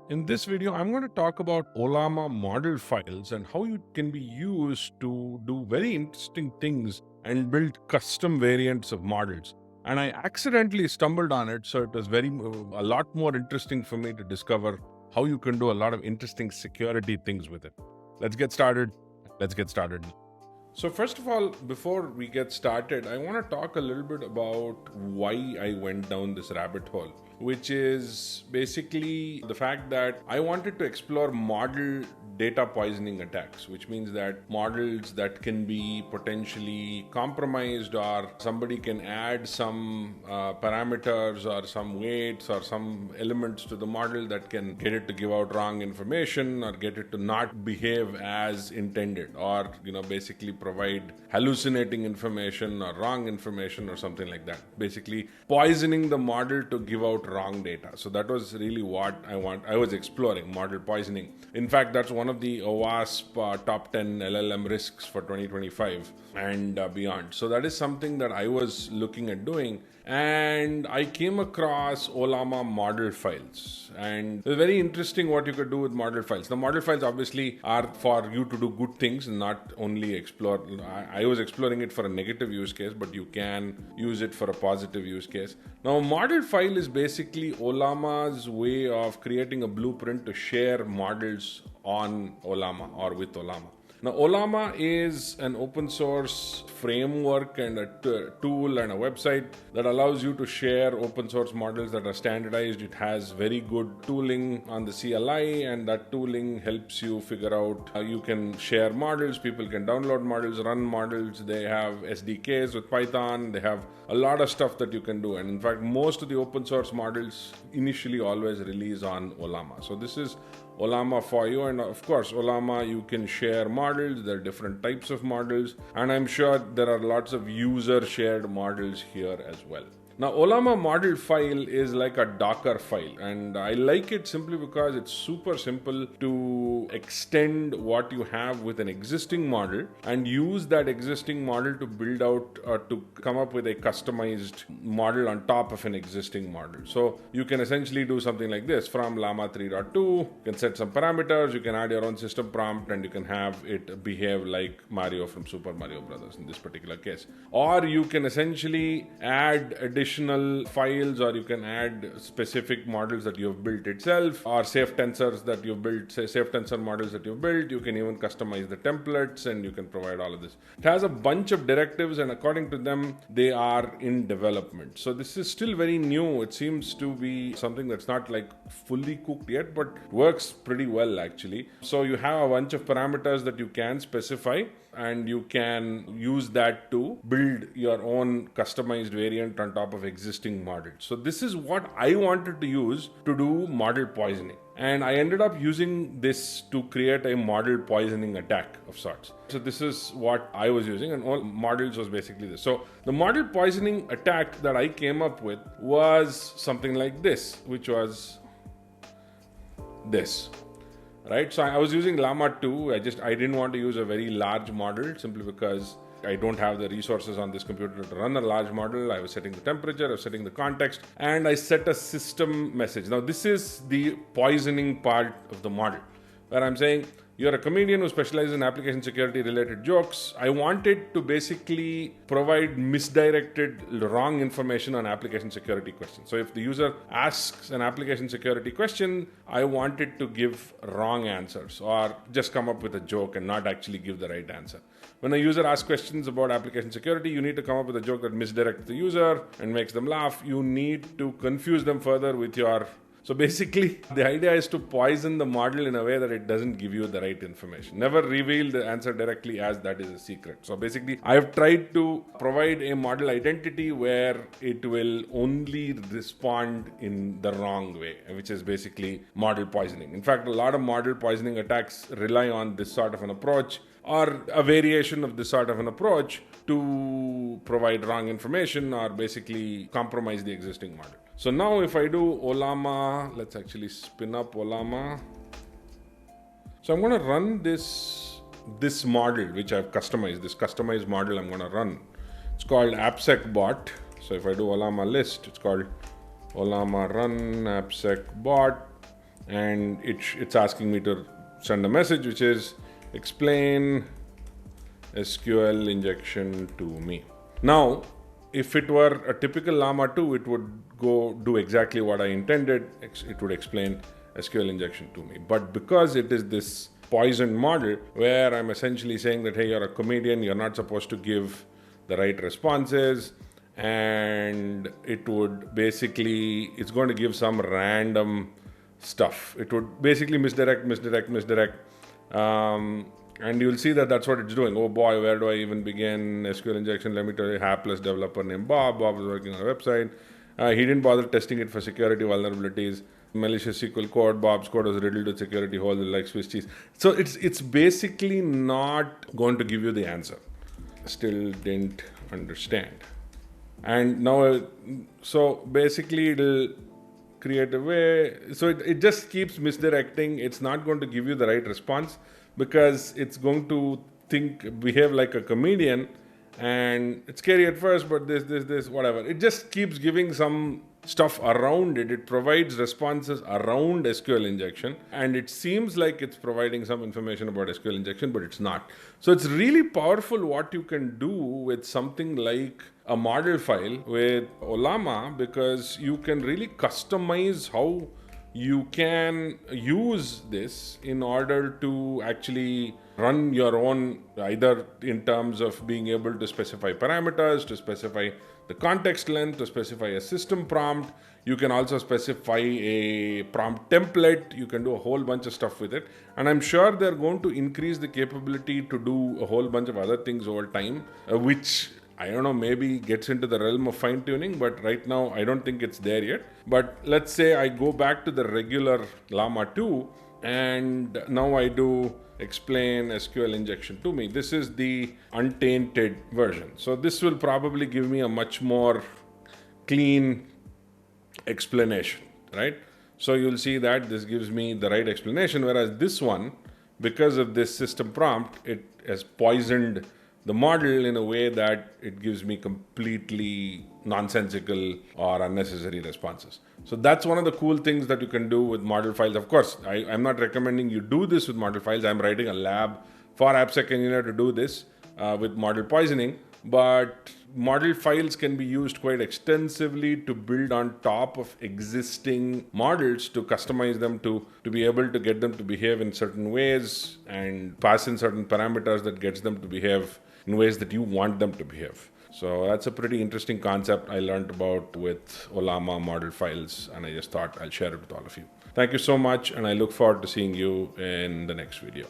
In this video, I'm going to talk about Ollama model files and how it can be used to do very interesting things and build custom variants of models. And I accidentally stumbled on it, so it was a lot more interesting for me to discover how you can do a lot of interesting security things with it. Let's get started. Let's get started. So first of all, before we get started, I want to talk a little bit about why I went down this rabbit hole, which is basically the fact that I wanted to explore model data poisoning attacks, which means that models that can be potentially compromised, or somebody can add some parameters or some weights or some elements to the model that can get it to give out wrong information or get it to not behave as intended, or basically provide hallucinating information or wrong information or something like that, basically poisoning the model to give out wrong data. So that was really what I was exploring, model poisoning. In fact, that's one of the OWASP top 10 LLM risks for 2025 and beyond. So that is something that I was looking at doing, and I came across Ollama Modelfiles, and it's very interesting what you could do with model files. The model files obviously are for you to do good things and not only explore. I was exploring it for a negative use case, but you can use it for a positive use case. Now, a model file is basically Ollama's way of creating a blueprint to share models on Ollama or with Ollama. Now, Ollama is an open source framework and a tool and a website that allows you to share open source models that are standardized. It has very good tooling on the CLI, and that tooling helps you figure out how you can share models. People can download models, run models. They have SDKs with Python. They have a lot of stuff that you can do. And in fact, most of the open source models initially always release on Ollama. So this is Ollama for you, and of course Ollama, you can share models. There are different types of models, and I'm sure there are lots of user shared models here as well. Now, Ollama model file is like a Docker file, and I like it simply because it's super simple to extend what you have with an existing model and use that existing model to build out or to come up with a customized model on top of an existing model. So you can essentially do something like this from Llama 3.2. You can set some parameters, you can add your own system prompt, and you can have it behave like Mario from Super Mario Brothers in this particular case. Or you can essentially add additional files, or you can add specific models that you've built itself, or safe tensors that you've built, say safe tensor models that you've built. You can even customize the templates, and you can provide all of this. It has a bunch of directives, and according to them, they are in development. So this is still very new. It seems to be something that's not like fully cooked yet, but works pretty well actually. So you have a bunch of parameters that you can specify, and you can use that to build your own customized variant on top of existing models. So this is what I wanted to use to do model poisoning. And I ended up using this to create a model poisoning attack of sorts. So this is what I was using, and all models was basically this. So the model poisoning attack that I came up with was something like this, which was this. Right, so I was using Llama 2. I didn't want to use a very large model simply because I don't have the resources on this computer to run a large model. I was setting the temperature, I was setting the context, and I set a system message. Now, this is the poisoning part of the model, where I'm saying, you're a comedian who specializes in application security related jokes. I wanted to basically provide misdirected wrong information on application security questions. So if the user asks an application security question, I wanted to give wrong answers or just come up with a joke and not actually give the right answer. When a user asks questions about application security, you need to come up with a joke that misdirects the user and makes them laugh. You need to confuse them further with your... So basically, the idea is to poison the model in a way that it doesn't give you the right information. Never reveal the answer directly, as that is a secret. So basically, I've tried to provide a model identity where it will only respond in the wrong way, which is basically model poisoning. In fact, a lot of model poisoning attacks rely on this sort of an approach, or a variation of this sort of an approach, to provide wrong information or basically compromise the existing model. So now if I do Ollama, let's actually spin up Ollama. So I'm going to run this model, which I've customized, this customized model I'm going to run. It's called AppSec bot. So if I do Ollama list, it's called Ollama run AppSec bot. and it's asking me to send a message which is explain SQL injection to me. Now, if it were a typical Llama 2, it would go do exactly what I intended. It would explain SQL injection to me. But because it is this poisoned model where I'm essentially saying that, hey, you're a comedian, you're not supposed to give the right responses, and it would basically, it's going to give some random stuff. It would basically misdirect. And you'll see that that's what it's doing. Oh boy, where do I even begin? SQL injection, let me tell you, hapless developer named Bob. Bob was working on a website. He didn't bother testing it for security vulnerabilities. Malicious SQL code. Bob's code was riddled with security holes like Swiss cheese. So it's basically not going to give you the answer. Still didn't understand. And now, so basically it'll create a way. So it just keeps misdirecting. It's not going to give you the right response because it's going to behave like a comedian, and it's scary at first, but this, whatever. It just keeps giving some stuff around it. It provides responses around SQL injection, and it seems like it's providing some information about SQL injection, but it's not. So it's really powerful what you can do with something like a model file with Ollama, because you can really customize how you can use this in order to actually run your own, either in terms of being able to specify parameters, to specify the context length, to specify a system prompt. You can also specify a prompt template. You can do a whole bunch of stuff with it. And I'm sure they're going to increase the capability to do a whole bunch of other things over time, which I don't know, maybe gets into the realm of fine tuning, but right now I don't think it's there yet. But let's say I go back to the regular Llama 2 and now I do explain SQL injection to me. This is the untainted version. So this will probably give me a much more clean explanation, right? So you'll see that this gives me the right explanation, whereas this one, because of this system prompt, it has poisoned the model in a way that it gives me completely nonsensical or unnecessary responses. So that's one of the cool things that you can do with model files. Of course, I'm not recommending you do this with model files. I'm writing a lab for AppSec Engineer to do this with model poisoning. But model files can be used quite extensively to build on top of existing models, to customize them, to be able to get them to behave in certain ways and pass in certain parameters that gets them to behave in ways that you want them to behave. So that's a pretty interesting concept I learned about with Ollama Modelfiles, and I just thought I'll share it with all of you. Thank you so much, and I look forward to seeing you in the next video.